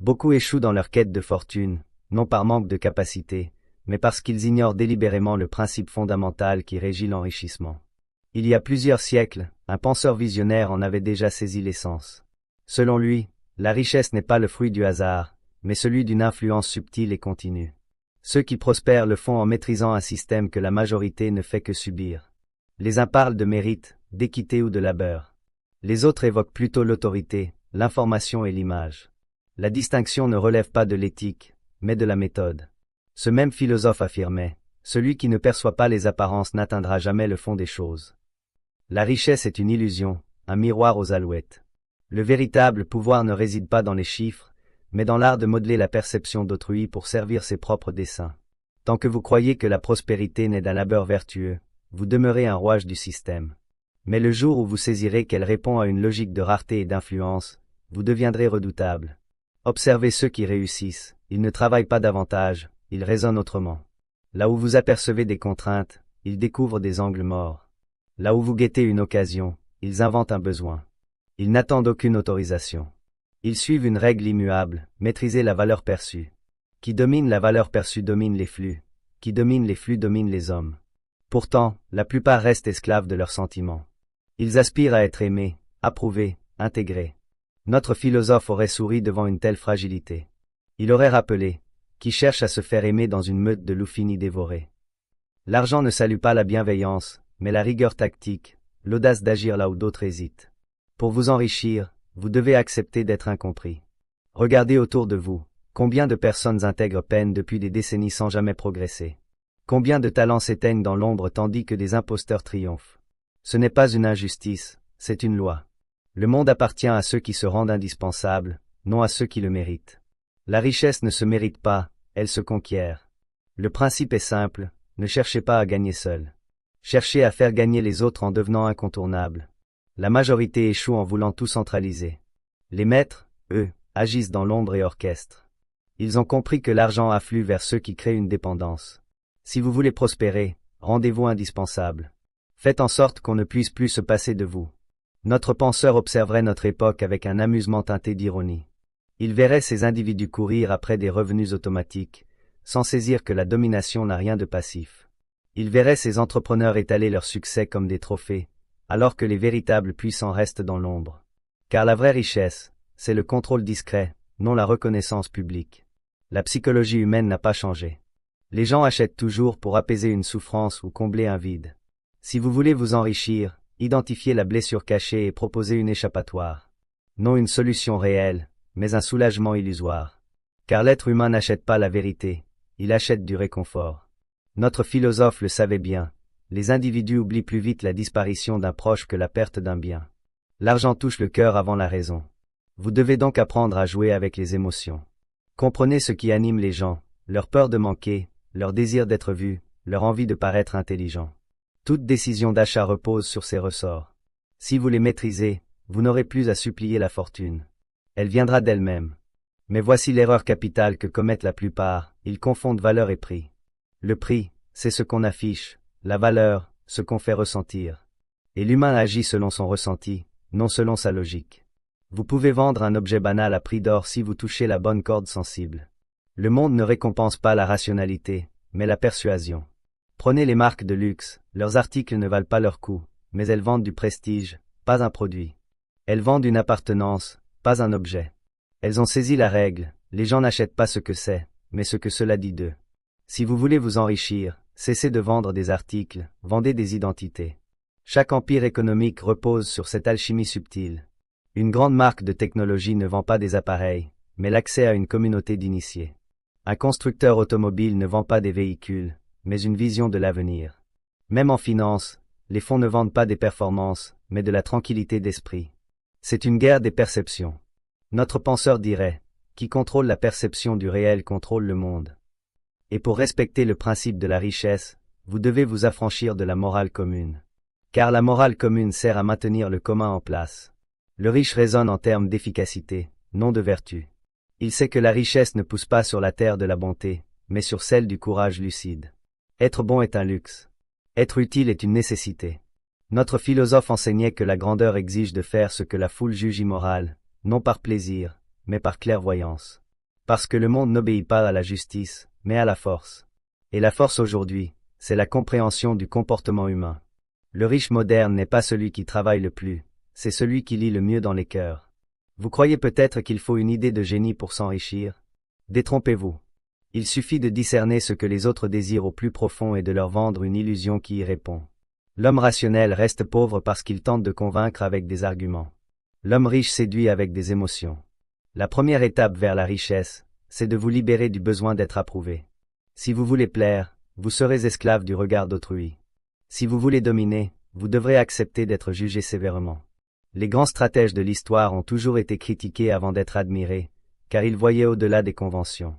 Beaucoup échouent dans leur quête de fortune, non par manque de capacité, mais parce qu'ils ignorent délibérément le principe fondamental qui régit l'enrichissement. Il y a plusieurs siècles, un penseur visionnaire en avait déjà saisi l'essence. Selon lui, la richesse n'est pas le fruit du hasard, mais celui d'une influence subtile et continue. Ceux qui prospèrent le font en maîtrisant un système que la majorité ne fait que subir. Les uns parlent de mérite, d'équité ou de labeur. Les autres évoquent plutôt l'autorité, l'information et l'image. La distinction ne relève pas de l'éthique, mais de la méthode. Ce même philosophe affirmait, « Celui qui ne perçoit pas les apparences n'atteindra jamais le fond des choses. » La richesse est une illusion, un miroir aux alouettes. Le véritable pouvoir ne réside pas dans les chiffres, mais dans l'art de modeler la perception d'autrui pour servir ses propres desseins. Tant que vous croyez que la prospérité naît d'un labeur vertueux, vous demeurez un rouage du système. Mais le jour où vous saisirez qu'elle répond à une logique de rareté et d'influence, vous deviendrez redoutable. Observez ceux qui réussissent, ils ne travaillent pas davantage, ils raisonnent autrement. Là où vous apercevez des contraintes, ils découvrent des angles morts. Là où vous guettez une occasion, ils inventent un besoin. Ils n'attendent aucune autorisation. Ils suivent une règle immuable, maîtriser la valeur perçue. Qui domine la valeur perçue domine les flux. Qui domine les flux domine les hommes. Pourtant, la plupart restent esclaves de leurs sentiments. Ils aspirent à être aimés, approuvés, intégrés. Notre philosophe aurait souri devant une telle fragilité. Il aurait rappelé, qui cherche à se faire aimer dans une meute de loups finis dévorés. L'argent ne salue pas la bienveillance, mais la rigueur tactique, l'audace d'agir là où d'autres hésitent. Pour vous enrichir, vous devez accepter d'être incompris. Regardez autour de vous, combien de personnes intègres peinent depuis des décennies sans jamais progresser. Combien de talents s'éteignent dans l'ombre tandis que des imposteurs triomphent. Ce n'est pas une injustice, c'est une loi. Le monde appartient à ceux qui se rendent indispensables, non à ceux qui le méritent. La richesse ne se mérite pas, elle se conquiert. Le principe est simple, ne cherchez pas à gagner seul. Cherchez à faire gagner les autres en devenant incontournables. La majorité échoue en voulant tout centraliser. Les maîtres, eux, agissent dans l'ombre et orchestrent. Ils ont compris que l'argent afflue vers ceux qui créent une dépendance. Si vous voulez prospérer, rendez-vous indispensable. Faites en sorte qu'on ne puisse plus se passer de vous. Notre penseur observerait notre époque avec un amusement teinté d'ironie. Il verrait ces individus courir après des revenus automatiques, sans saisir que la domination n'a rien de passif. Il verrait ces entrepreneurs étaler leur succès comme des trophées, alors que les véritables puissants restent dans l'ombre. Car la vraie richesse, c'est le contrôle discret, non la reconnaissance publique. La psychologie humaine n'a pas changé. Les gens achètent toujours pour apaiser une souffrance ou combler un vide. Si vous voulez vous enrichir, identifiez la blessure cachée et proposez une échappatoire. Non une solution réelle, mais un soulagement illusoire. Car l'être humain n'achète pas la vérité, il achète du réconfort. Notre philosophe le savait bien. Les individus oublient plus vite la disparition d'un proche que la perte d'un bien. L'argent touche le cœur avant la raison. Vous devez donc apprendre à jouer avec les émotions. Comprenez ce qui anime les gens, leur peur de manquer, leur désir d'être vu, leur envie de paraître intelligent. Toute décision d'achat repose sur ces ressorts. Si vous les maîtrisez, vous n'aurez plus à supplier la fortune. Elle viendra d'elle-même. Mais voici l'erreur capitale que commettent la plupart, ils confondent valeur et prix. Le prix, c'est ce qu'on affiche. La valeur, ce qu'on fait ressentir. Et l'humain agit selon son ressenti, non selon sa logique. Vous pouvez vendre un objet banal à prix d'or si vous touchez la bonne corde sensible. Le monde ne récompense pas la rationalité, mais la persuasion. Prenez les marques de luxe, leurs articles ne valent pas leur coût, mais elles vendent du prestige, pas un produit. Elles vendent une appartenance, pas un objet. Elles ont saisi la règle, les gens n'achètent pas ce que c'est, mais ce que cela dit d'eux. Si vous voulez vous enrichir, cessez de vendre des articles, vendez des identités. Chaque empire économique repose sur cette alchimie subtile. Une grande marque de technologie ne vend pas des appareils, mais l'accès à une communauté d'initiés. Un constructeur automobile ne vend pas des véhicules, mais une vision de l'avenir. Même en finance, les fonds ne vendent pas des performances, mais de la tranquillité d'esprit. C'est une guerre des perceptions. Notre penseur dirait, qui contrôle la perception du réel contrôle le monde. Et pour respecter le principe de la richesse, vous devez vous affranchir de la morale commune. Car la morale commune sert à maintenir le commun en place. Le riche raisonne en termes d'efficacité, non de vertu. Il sait que la richesse ne pousse pas sur la terre de la bonté, mais sur celle du courage lucide. Être bon est un luxe. Être utile est une nécessité. Notre philosophe enseignait que la grandeur exige de faire ce que la foule juge immoral, non par plaisir, mais par clairvoyance. Parce que le monde n'obéit pas à la justice, mais à la force. Et la force aujourd'hui, c'est la compréhension du comportement humain. Le riche moderne n'est pas celui qui travaille le plus, c'est celui qui lit le mieux dans les cœurs. Vous croyez peut-être qu'il faut une idée de génie pour s'enrichir? Détrompez-vous. Il suffit de discerner ce que les autres désirent au plus profond et de leur vendre une illusion qui y répond. L'homme rationnel reste pauvre parce qu'il tente de convaincre avec des arguments. L'homme riche séduit avec des émotions. La première étape vers la richesse, c'est de vous libérer du besoin d'être approuvé. Si vous voulez plaire, vous serez esclave du regard d'autrui. Si vous voulez dominer, vous devrez accepter d'être jugé sévèrement. Les grands stratèges de l'histoire ont toujours été critiqués avant d'être admirés, car ils voyaient au-delà des conventions.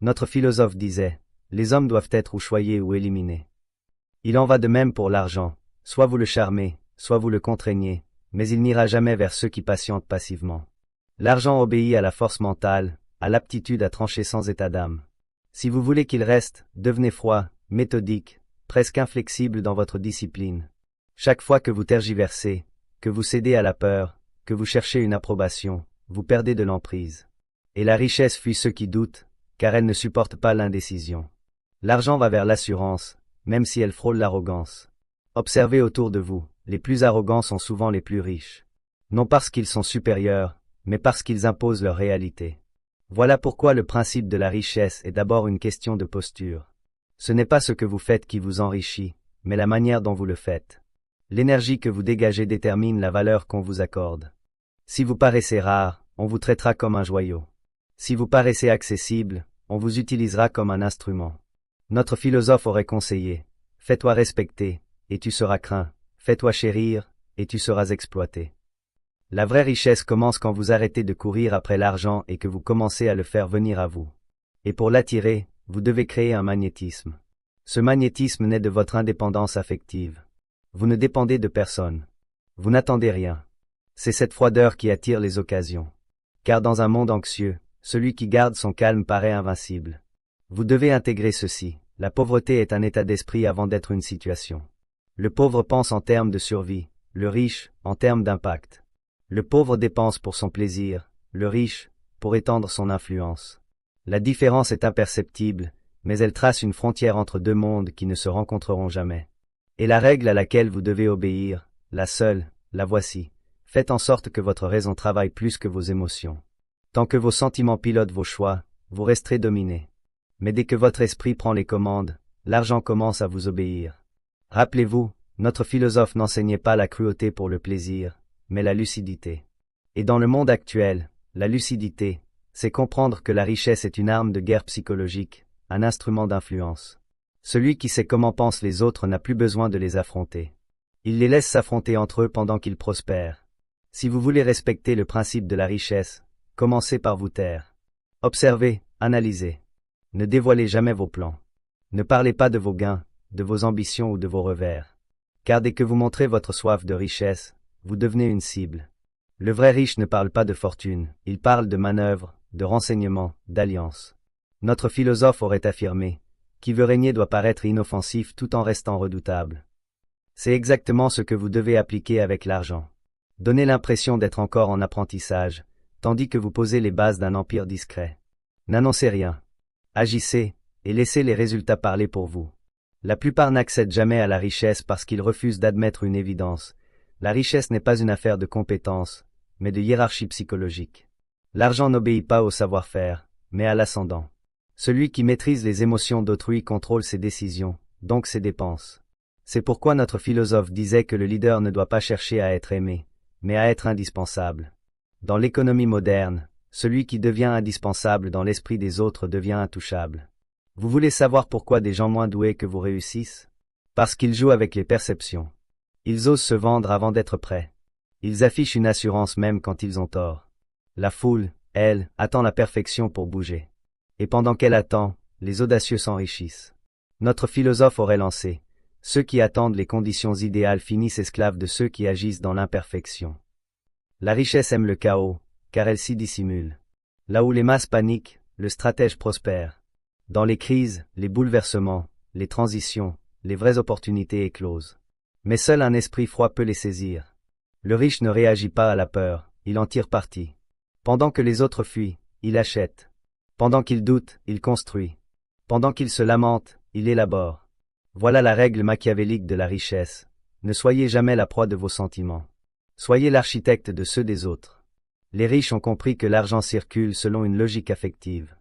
Notre philosophe disait, les hommes doivent être ou choyés ou éliminés. Il en va de même pour l'argent, soit vous le charmez, soit vous le contraignez, mais il n'ira jamais vers ceux qui patientent passivement. L'argent obéit à la force mentale, à l'aptitude à trancher sans état d'âme. Si vous voulez qu'il reste, devenez froid, méthodique, presque inflexible dans votre discipline. Chaque fois que vous tergiversez, que vous cédez à la peur, que vous cherchez une approbation, vous perdez de l'emprise. Et la richesse fuit ceux qui doutent, car elle ne supporte pas l'indécision. L'argent va vers l'assurance, même si elle frôle l'arrogance. Observez autour de vous, les plus arrogants sont souvent les plus riches. Non parce qu'ils sont supérieurs, mais parce qu'ils imposent leur réalité. Voilà pourquoi le principe de la richesse est d'abord une question de posture. Ce n'est pas ce que vous faites qui vous enrichit, mais la manière dont vous le faites. L'énergie que vous dégagez détermine la valeur qu'on vous accorde. Si vous paraissez rare, on vous traitera comme un joyau. Si vous paraissez accessible, on vous utilisera comme un instrument. Notre philosophe aurait conseillé, fais-toi respecter, et tu seras craint, fais-toi chérir, et tu seras exploité. La vraie richesse commence quand vous arrêtez de courir après l'argent et que vous commencez à le faire venir à vous. Et pour l'attirer, vous devez créer un magnétisme. Ce magnétisme naît de votre indépendance affective. Vous ne dépendez de personne. Vous n'attendez rien. C'est cette froideur qui attire les occasions. Car dans un monde anxieux, celui qui garde son calme paraît invincible. Vous devez intégrer ceci, la pauvreté est un état d'esprit avant d'être une situation. Le pauvre pense en termes de survie, le riche, en termes d'impact. Le pauvre dépense pour son plaisir, le riche, pour étendre son influence. La différence est imperceptible, mais elle trace une frontière entre deux mondes qui ne se rencontreront jamais. Et la règle à laquelle vous devez obéir, la seule, la voici. Faites en sorte que votre raison travaille plus que vos émotions. Tant que vos sentiments pilotent vos choix, vous resterez dominé. Mais dès que votre esprit prend les commandes, l'argent commence à vous obéir. Rappelez-vous, notre philosophe n'enseignait pas la cruauté pour le plaisir, mais la lucidité. Et dans le monde actuel, la lucidité, c'est comprendre que la richesse est une arme de guerre psychologique, un instrument d'influence. Celui qui sait comment pensent les autres n'a plus besoin de les affronter. Il les laisse s'affronter entre eux pendant qu'ils prospèrent. Si vous voulez respecter le principe de la richesse, commencez par vous taire. Observez, analysez. Ne dévoilez jamais vos plans. Ne parlez pas de vos gains, de vos ambitions ou de vos revers. Car dès que vous montrez votre soif de richesse, vous devenez une cible. Le vrai riche ne parle pas de fortune, il parle de manœuvres, de renseignements, d'alliances. Notre philosophe aurait affirmé, qui veut régner doit paraître inoffensif tout en restant redoutable. C'est exactement ce que vous devez appliquer avec l'argent. Donnez l'impression d'être encore en apprentissage, tandis que vous posez les bases d'un empire discret. N'annoncez rien. Agissez, et laissez les résultats parler pour vous. La plupart n'accèdent jamais à la richesse parce qu'ils refusent d'admettre une évidence. La richesse n'est pas une affaire de compétences, mais de hiérarchie psychologique. L'argent n'obéit pas au savoir-faire, mais à l'ascendant. Celui qui maîtrise les émotions d'autrui contrôle ses décisions, donc ses dépenses. C'est pourquoi notre philosophe disait que le leader ne doit pas chercher à être aimé, mais à être indispensable. Dans l'économie moderne, celui qui devient indispensable dans l'esprit des autres devient intouchable. Vous voulez savoir pourquoi des gens moins doués que vous réussissent? Parce qu'ils jouent avec les perceptions. Ils osent se vendre avant d'être prêts. Ils affichent une assurance même quand ils ont tort. La foule, elle, attend la perfection pour bouger. Et pendant qu'elle attend, les audacieux s'enrichissent. Notre philosophe aurait lancé, ceux qui attendent les conditions idéales finissent esclaves de ceux qui agissent dans l'imperfection. La richesse aime le chaos, car elle s'y dissimule. Là où les masses paniquent, le stratège prospère. Dans les crises, les bouleversements, les transitions, les vraies opportunités éclosent. Mais seul un esprit froid peut les saisir. Le riche ne réagit pas à la peur, il en tire parti. Pendant que les autres fuient, il achète. Pendant qu'il doute, il construit. Pendant qu'il se lamente, il élabore. Voilà la règle machiavélique de la richesse. Ne soyez jamais la proie de vos sentiments. Soyez l'architecte de ceux des autres. Les riches ont compris que l'argent circule selon une logique affective.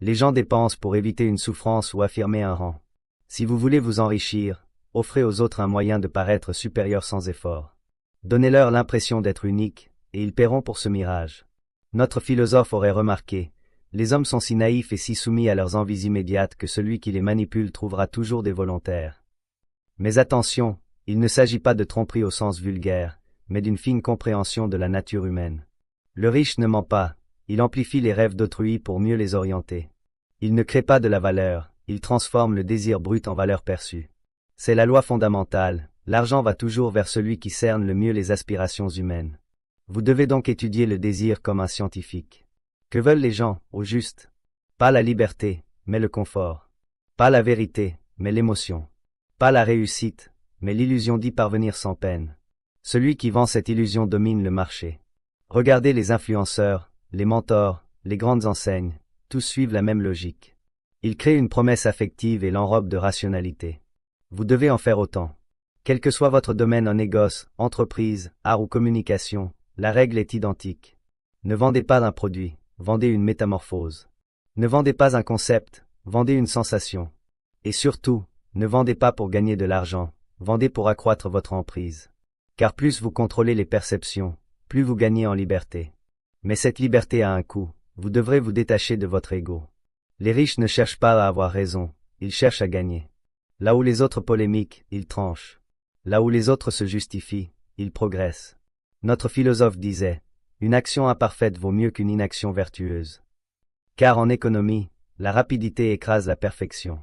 Les gens dépensent pour éviter une souffrance ou affirmer un rang. Si vous voulez vous enrichir, offrez aux autres un moyen de paraître supérieur sans effort. Donnez-leur l'impression d'être unique, et ils paieront pour ce mirage. Notre philosophe aurait remarqué, les hommes sont si naïfs et si soumis à leurs envies immédiates que celui qui les manipule trouvera toujours des volontaires. Mais attention, il ne s'agit pas de tromperie au sens vulgaire, mais d'une fine compréhension de la nature humaine. Le riche ne ment pas, il amplifie les rêves d'autrui pour mieux les orienter. Il ne crée pas de la valeur, il transforme le désir brut en valeur perçue. C'est la loi fondamentale, l'argent va toujours vers celui qui cerne le mieux les aspirations humaines. Vous devez donc étudier le désir comme un scientifique. Que veulent les gens, au juste? Pas la liberté, mais le confort. Pas la vérité, mais l'émotion. Pas la réussite, mais l'illusion d'y parvenir sans peine. Celui qui vend cette illusion domine le marché. Regardez les influenceurs, les mentors, les grandes enseignes, tous suivent la même logique. Ils créent une promesse affective et l'enrobent de rationalité. Vous devez en faire autant. Quel que soit votre domaine en négoce, entreprise, art ou communication, la règle est identique. Ne vendez pas un produit, vendez une métamorphose. Ne vendez pas un concept, vendez une sensation. Et surtout, ne vendez pas pour gagner de l'argent, vendez pour accroître votre emprise. Car plus vous contrôlez les perceptions, plus vous gagnez en liberté. Mais cette liberté a un coût, vous devrez vous détacher de votre ego. Les riches ne cherchent pas à avoir raison, ils cherchent à gagner. Là où les autres polémiquent, ils tranchent. Là où les autres se justifient, ils progressent. Notre philosophe disait, une action imparfaite vaut mieux qu'une inaction vertueuse. Car en économie, la rapidité écrase la perfection.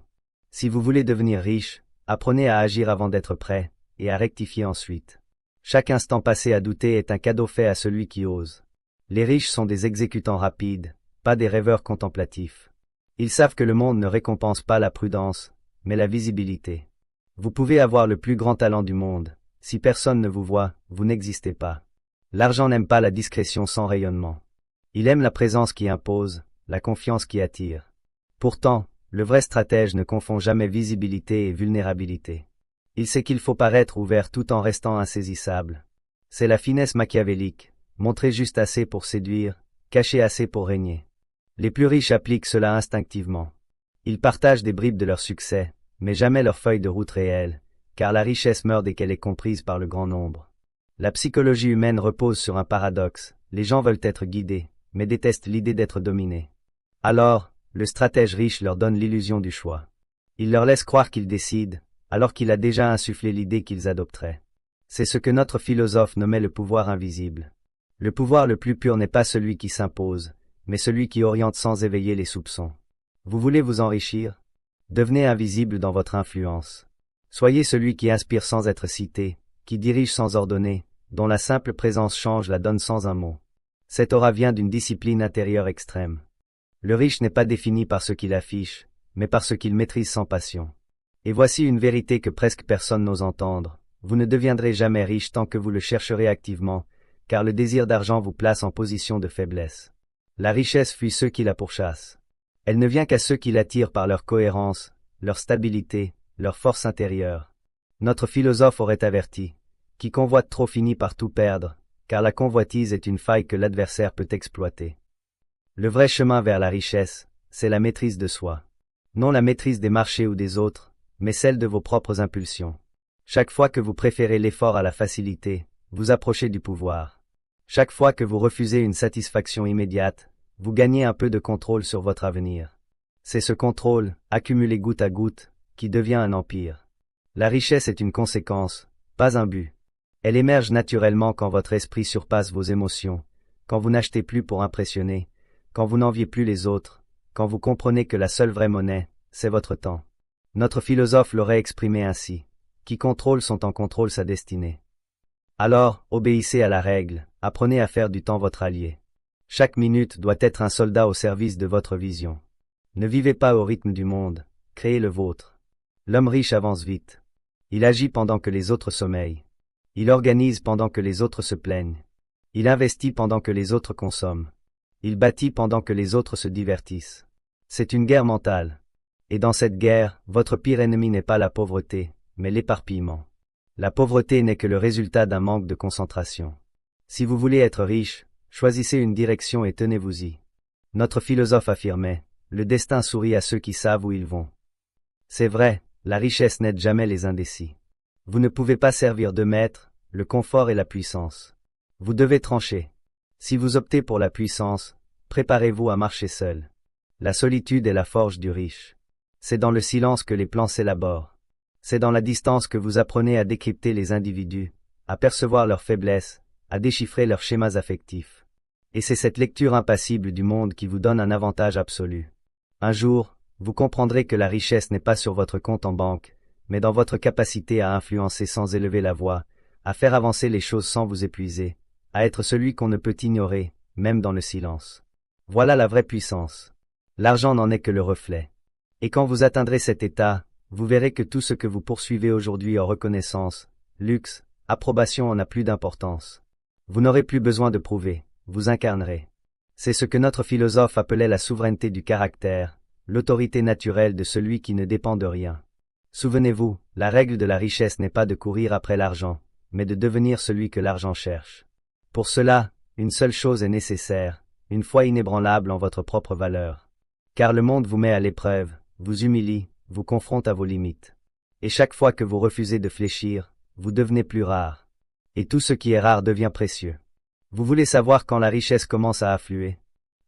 Si vous voulez devenir riche, apprenez à agir avant d'être prêt, et à rectifier ensuite. Chaque instant passé à douter est un cadeau fait à celui qui ose. Les riches sont des exécutants rapides, pas des rêveurs contemplatifs. Ils savent que le monde ne récompense pas la prudence, mais la visibilité. Vous pouvez avoir le plus grand talent du monde, si personne ne vous voit, vous n'existez pas. L'argent n'aime pas la discrétion sans rayonnement. Il aime la présence qui impose, la confiance qui attire. Pourtant, le vrai stratège ne confond jamais visibilité et vulnérabilité. Il sait qu'il faut paraître ouvert tout en restant insaisissable. C'est la finesse machiavélique, montrer juste assez pour séduire, cacher assez pour régner. Les plus riches appliquent cela instinctivement. Ils partagent des bribes de leur succès, mais jamais leur feuille de route réelle, car la richesse meurt dès qu'elle est comprise par le grand nombre. La psychologie humaine repose sur un paradoxe, les gens veulent être guidés, mais détestent l'idée d'être dominés. Alors, le stratège riche leur donne l'illusion du choix. Il leur laisse croire qu'ils décident, alors qu'il a déjà insufflé l'idée qu'ils adopteraient. C'est ce que notre philosophe nommait le pouvoir invisible. Le pouvoir le plus pur n'est pas celui qui s'impose, mais celui qui oriente sans éveiller les soupçons. Vous voulez vous enrichir? Devenez invisible dans votre influence. Soyez celui qui inspire sans être cité, qui dirige sans ordonner, dont la simple présence change la donne sans un mot. Cette aura vient d'une discipline intérieure extrême. Le riche n'est pas défini par ce qu'il affiche, mais par ce qu'il maîtrise sans passion. Et voici une vérité que presque personne n'ose entendre. Vous ne deviendrez jamais riche tant que vous le chercherez activement, car le désir d'argent vous place en position de faiblesse. La richesse fuit ceux qui la pourchassent. Elle ne vient qu'à ceux qui l'attirent par leur cohérence, leur stabilité, leur force intérieure. Notre philosophe aurait averti. Qui convoite trop finit par tout perdre, car la convoitise est une faille que l'adversaire peut exploiter. Le vrai chemin vers la richesse, c'est la maîtrise de soi. Non la maîtrise des marchés ou des autres, mais celle de vos propres impulsions. Chaque fois que vous préférez l'effort à la facilité, vous approchez du pouvoir. Chaque fois que vous refusez une satisfaction immédiate, vous gagnez un peu de contrôle sur votre avenir. C'est ce contrôle, accumulé goutte à goutte, qui devient un empire. La richesse est une conséquence, pas un but. Elle émerge naturellement quand votre esprit surpasse vos émotions, quand vous n'achetez plus pour impressionner, quand vous n'enviez plus les autres, quand vous comprenez que la seule vraie monnaie, c'est votre temps. Notre philosophe l'aurait exprimé ainsi. Qui contrôle son temps contrôle sa destinée. Alors, obéissez à la règle, apprenez à faire du temps votre allié. Chaque minute doit être un soldat au service de votre vision. Ne vivez pas au rythme du monde, créez le vôtre. L'homme riche avance vite. Il agit pendant que les autres sommeillent. Il organise pendant que les autres se plaignent. Il investit pendant que les autres consomment. Il bâtit pendant que les autres se divertissent. C'est une guerre mentale. Et dans cette guerre, votre pire ennemi n'est pas la pauvreté, mais l'éparpillement. La pauvreté n'est que le résultat d'un manque de concentration. Si vous voulez être riche, choisissez une direction et tenez-vous-y. Notre philosophe affirmait, le destin sourit à ceux qui savent où ils vont. C'est vrai, la richesse n'aide jamais les indécis. Vous ne pouvez pas servir de maître, le confort et la puissance. Vous devez trancher. Si vous optez pour la puissance, préparez-vous à marcher seul. La solitude est la forge du riche. C'est dans le silence que les plans s'élaborent. C'est dans la distance que vous apprenez à décrypter les individus, à percevoir leurs faiblesses, à déchiffrer leurs schémas affectifs. Et c'est cette lecture impassible du monde qui vous donne un avantage absolu. Un jour, vous comprendrez que la richesse n'est pas sur votre compte en banque, mais dans votre capacité à influencer sans élever la voix, à faire avancer les choses sans vous épuiser, à être celui qu'on ne peut ignorer, même dans le silence. Voilà la vraie puissance. L'argent n'en est que le reflet. Et quand vous atteindrez cet état, vous verrez que tout ce que vous poursuivez aujourd'hui en reconnaissance, luxe, approbation en a plus d'importance. Vous n'aurez plus besoin de prouver, vous incarnerez. C'est ce que notre philosophe appelait la souveraineté du caractère, l'autorité naturelle de celui qui ne dépend de rien. Souvenez-vous, la règle de la richesse n'est pas de courir après l'argent, mais de devenir celui que l'argent cherche. Pour cela, une seule chose est nécessaire, une foi inébranlable en votre propre valeur. Car le monde vous met à l'épreuve, vous humilie, vous confronte à vos limites. Et chaque fois que vous refusez de fléchir, vous devenez plus rare. Et tout ce qui est rare devient précieux. Vous voulez savoir quand la richesse commence à affluer?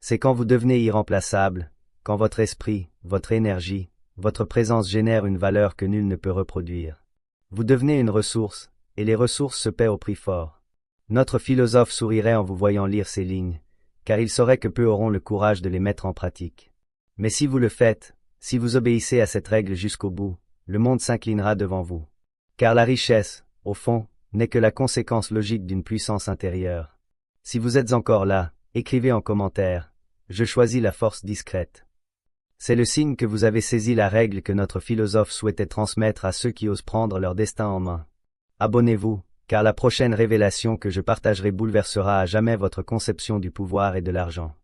C'est quand vous devenez irremplaçable, quand votre esprit, votre énergie, votre présence génère une valeur que nul ne peut reproduire. Vous devenez une ressource, et les ressources se paient au prix fort. Notre philosophe sourirait en vous voyant lire ces lignes, car il saurait que peu auront le courage de les mettre en pratique. Mais si vous le faites, si vous obéissez à cette règle jusqu'au bout, le monde s'inclinera devant vous. Car la richesse, au fond, n'est que la conséquence logique d'une puissance intérieure. Si vous êtes encore là, écrivez en commentaire, je choisis la force discrète. C'est le signe que vous avez saisi la règle que notre philosophe souhaitait transmettre à ceux qui osent prendre leur destin en main. Abonnez-vous, car la prochaine révélation que je partagerai bouleversera à jamais votre conception du pouvoir et de l'argent.